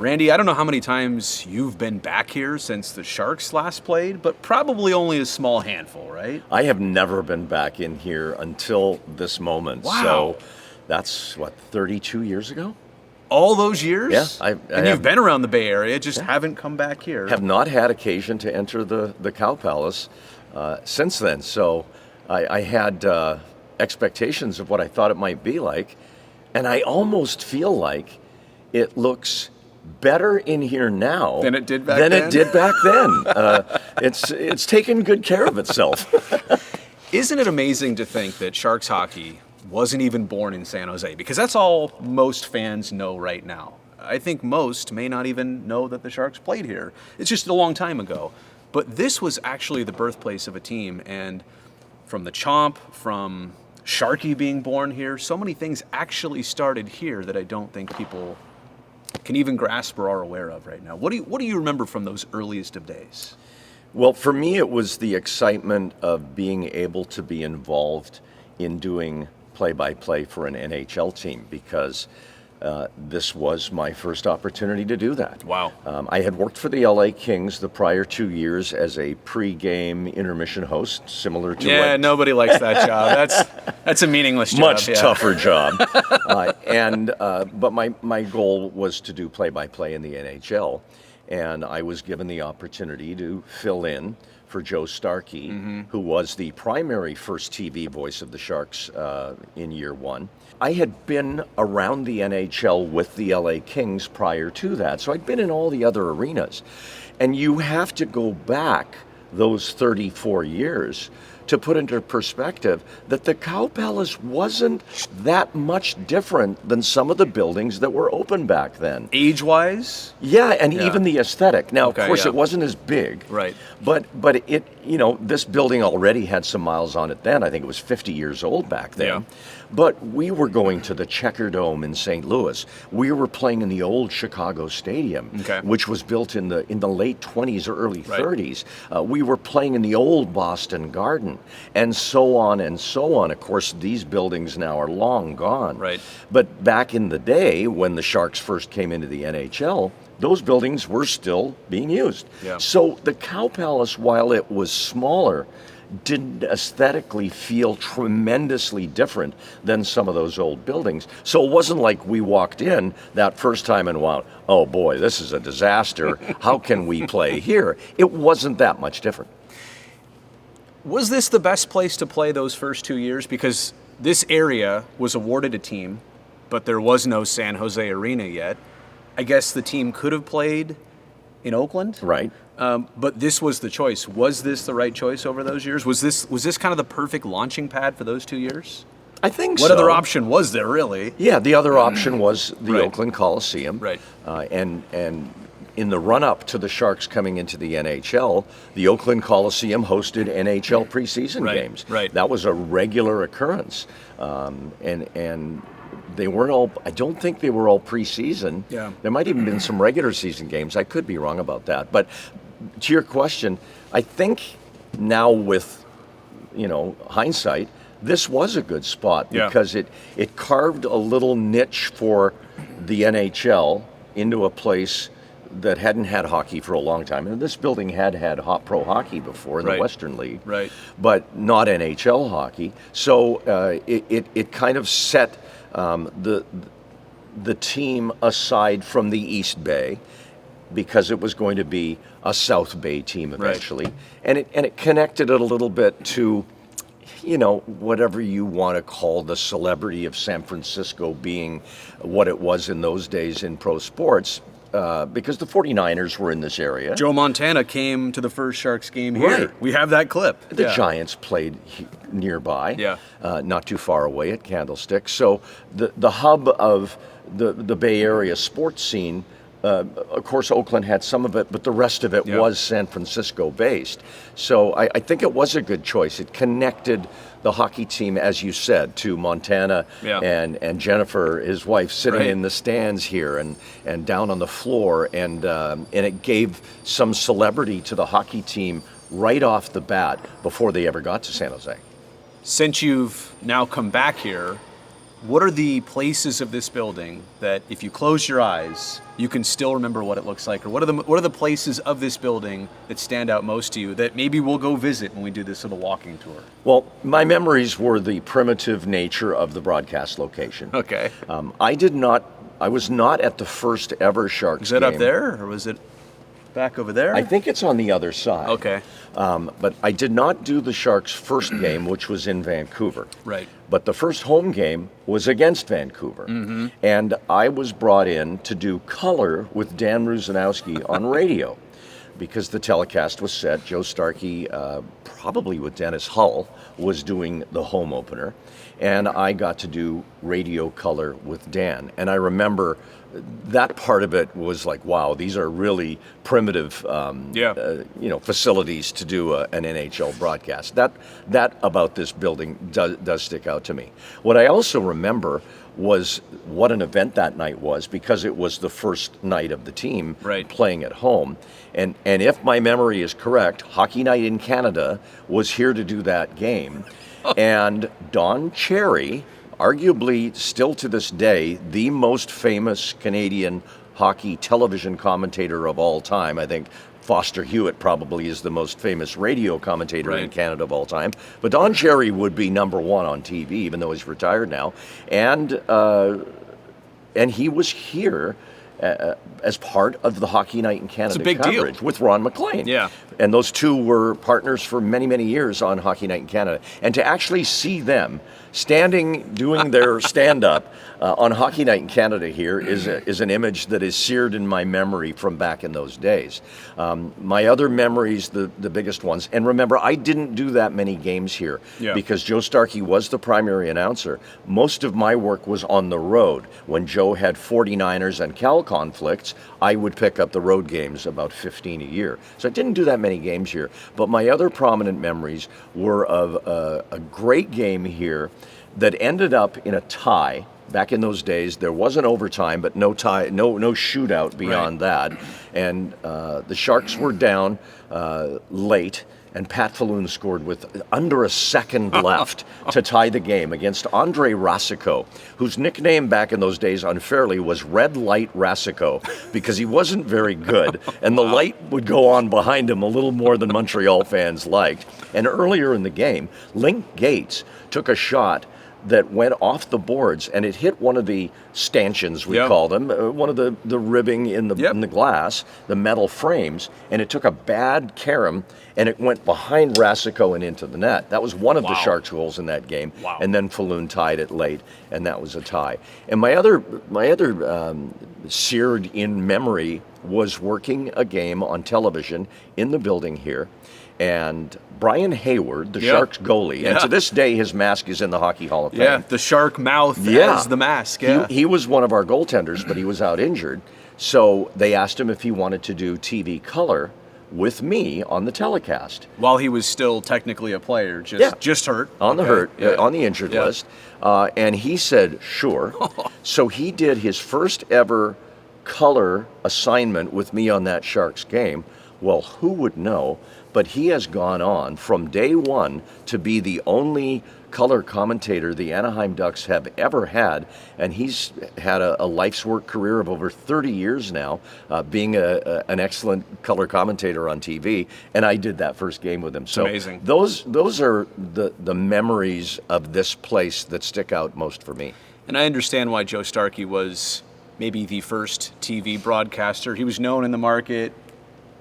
Randy, I don't know how many times you've been back here since the Sharks last played, but probably only a small handful, right? I have never been back in here until this moment. Wow. So that's, 32 years ago? All those years? Yeah. And you've been around the Bay Area, just haven't come back here. Have not had occasion to enter the Cow Palace since then. So I had expectations of what I thought it might be like. And I almost feel like it looks better in here now than it did back then. It's taken good care of itself. Isn't it amazing to think that Sharks hockey wasn't even born in San Jose? Because that's all most fans know right now. I think most may not even know that the Sharks played here. It's just a long time ago. But this was actually the birthplace of a team, and from the Chomp, from Sharky being born here, so many things actually started here that I don't think people can even grasp or are aware of right now. What do you remember from those earliest of days? Well, for me, it was the excitement of being able to be involved in doing play-by-play for an NHL team, because this was my first opportunity to do that. Wow. I had worked for the LA Kings the prior 2 years as a pre-game intermission host, similar to nobody likes that job. That's a meaningless job. Much tougher job. But my goal was to do play-by-play in the NHL, and I was given the opportunity to fill in for Joe Starkey, who was the primary first TV voice of the Sharks in year one. I had been around the NHL with the LA Kings prior to that, so I'd been in all the other arenas. And you have to go back those 34 years to put into perspective that the Cow Palace wasn't that much different than some of the buildings that were open back then. Age-wise? Yeah, and even the aesthetic. Now, Okay, of course, yeah. it wasn't as big. Right. But it, this building already had some miles on it then. I think it was 50 years old back then. Yeah. But we were going to the Checker Dome in St. Louis. We were playing in the old Chicago Stadium, which was built in the late 20s or early 30s. We were playing in the old Boston Garden, and so on and so on. Of course, these buildings now are long gone. Right. But back in the day, when the Sharks first came into the NHL, those buildings were still being used. Yeah. So the Cow Palace, while it was smaller, didn't aesthetically feel tremendously different than some of those old buildings. So it wasn't like we walked in that first time and went, oh boy, this is a disaster. How can we play here? It wasn't that much different. Was this the best place to play those first 2 years? Because this area was awarded a team, but there was no San Jose arena yet. I guess the team could have played in Oakland. Right. But this was the choice. Was this the right choice over those years? Was this kind of the perfect launching pad for those 2 years? I think so. What other option was there, really? Yeah, the other option was the Right. Oakland Coliseum. Right. And in the run-up to the Sharks coming into the NHL, the Oakland Coliseum hosted NHL preseason games. Right. That was a regular occurrence. And they weren't all, I don't think they were all preseason. Yeah. There might even been some regular season games. I could be wrong about that. But to your question, I think now with, hindsight, this was a good spot because it carved a little niche for the NHL into a place that hadn't had hockey for a long time. And this building had pro hockey before in the Western League, but not NHL hockey. So it kind of set the team aside from the East Bay, because it was going to be a South Bay team eventually, and it connected it a little bit to, whatever you want to call the celebrity of San Francisco being what it was in those days in pro sports, because the 49ers were in this area. Joe Montana came to the first Sharks game here. Right. We have that clip. The Giants played nearby, not too far away at Candlestick. So the hub of the Bay Area sports scene, of course, Oakland had some of it, but the rest of it was San Francisco based. So I think it was a good choice. It connected the hockey team, as you said, to Montana and Jennifer, his wife, sitting in the stands here and down on the floor, and it gave some celebrity to the hockey team right off the bat before they ever got to San Jose. Since you've now come back here, what are the places of this building that if you close your eyes, you can still remember what it looks like? Or what are the places of this building that stand out most to you that maybe we'll go visit when we do this little walking tour? Well, my memories were the primitive nature of the broadcast location. Okay. I was not at the first ever Sharks Is it game. up there, or was it back over there? I think it's on the other side. Okay. But I did not do the Sharks' first game, which was in Vancouver. Right. But the first home game was against Vancouver. Mm-hmm. And I was brought in to do color with Dan Ruzanowski on radio because the telecast was set. Joe Starkey, probably with Dennis Hull, was doing the home opener. And I got to do radio color with Dan. And I remember that part of it was like, wow, these are really primitive, facilities to do an NHL broadcast. That about this building does stick out to me. What I also remember was what an event that night was, because it was the first night of the team playing at home. And if my memory is correct, Hockey Night in Canada was here to do that game. And Don Cherry, arguably still to this day, the most famous Canadian hockey television commentator of all time. I think Foster Hewitt probably is the most famous radio commentator in Canada of all time. But Don Cherry would be number one on TV, even though he's retired now. And he was here as part of the Hockey Night in Canada coverage with Ron McLean. Yeah. And those two were partners for many, many years on Hockey Night in Canada. And to actually see them standing, doing their stand-up on Hockey Night in Canada here is an image that is seared in my memory from back in those days. My other memories, the biggest ones, and remember, I didn't do that many games here because Joe Starkey was the primary announcer. Most of my work was on the road. When Joe had 49ers and Cal conflicts, I would pick up the road games, about 15 a year. So I didn't do that many games here. But my other prominent memories were of a great game here that ended up in a tie. Back in those days, there wasn't overtime, but no tie, no shootout beyond that. And the Sharks were down late, and Pat Falloon scored with under a second left to tie the game against Andre Rasico, whose nickname back in those days, unfairly, was Red Light Rasico, because he wasn't very good, and the light would go on behind him a little more than Montreal fans liked. And earlier in the game, Link Gates took a shot that went off the boards, and it hit one of the stanchions, we call them, one of the ribbing in the glass, the metal frames, and it took a bad carom, and it went behind Rasico and into the net. That was one of the Sharks' goals in that game, and then Falloon tied it late, and that was a tie. And my other seared in memory was working a game on television in the building here, and Brian Hayward, the Sharks goalie, and to this day his mask is in the Hockey Hall of Fame. Yeah, the shark mouth as the mask. Yeah. He was one of our goaltenders, but he was out injured. So they asked him if he wanted to do TV color with me on the telecast. While he was still technically a player, just hurt. On the injured list. And he said, sure. So he did his first ever color assignment with me on that Sharks game. Well, who would know? But he has gone on from day one to be the only color commentator the Anaheim Ducks have ever had, and he's had a life's work career of over 30 years now, being an excellent color commentator on TV, and I did that first game with him. So amazing. Those are the memories of this place that stick out most for me. And I understand why Joe Starkey was maybe the first TV broadcaster. He was known in the market.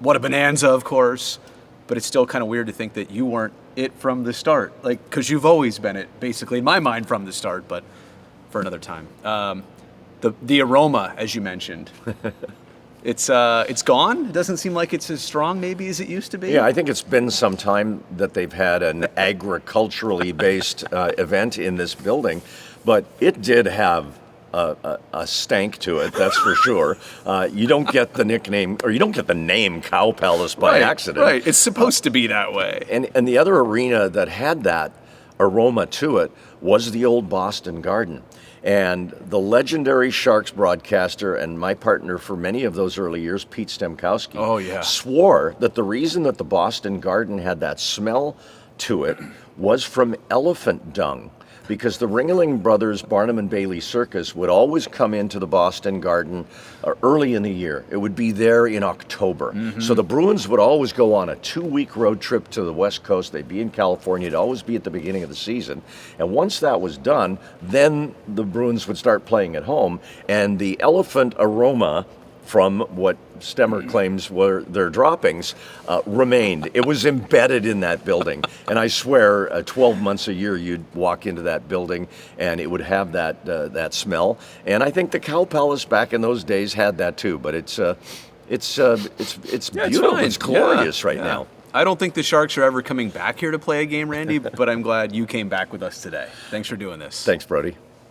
What a bonanza, of course. But it's still kind of weird to think that you weren't it from the start, like, because you've always been it, basically, in my mind, from the start, but for another time. The aroma, as you mentioned, it's gone? It doesn't seem like it's as strong, maybe, as it used to be? Yeah, I think it's been some time that they've had an agriculturally based event in this building, but it did have a stank to it, that's for sure. You don't get the nickname, or you don't get the name Cow Palace by accident. Right, it's supposed to be that way. And the other arena that had that aroma to it was the old Boston Garden. And the legendary Sharks broadcaster and my partner for many of those early years, Pete Stemkowski, swore that the reason that the Boston Garden had that smell to it was from elephant dung. because the Ringling Brothers Barnum and Bailey Circus would always come into the Boston Garden early in the year. It would be there in October. So the Bruins would always go on a 2-week road trip to the West Coast. They'd be in California. It'd always be at the beginning of the season. And once that was done, then the Bruins would start playing at home. And the elephant aroma from what Stemmer claims were their droppings remained. It was embedded in that building. And I swear, 12 months a year, you'd walk into that building and it would have that smell. And I think the Cow Palace back in those days had that too. But it's beautiful. It's glorious right now. I don't think the Sharks are ever coming back here to play a game, Randy, but I'm glad you came back with us today. Thanks for doing this. Thanks, Brody.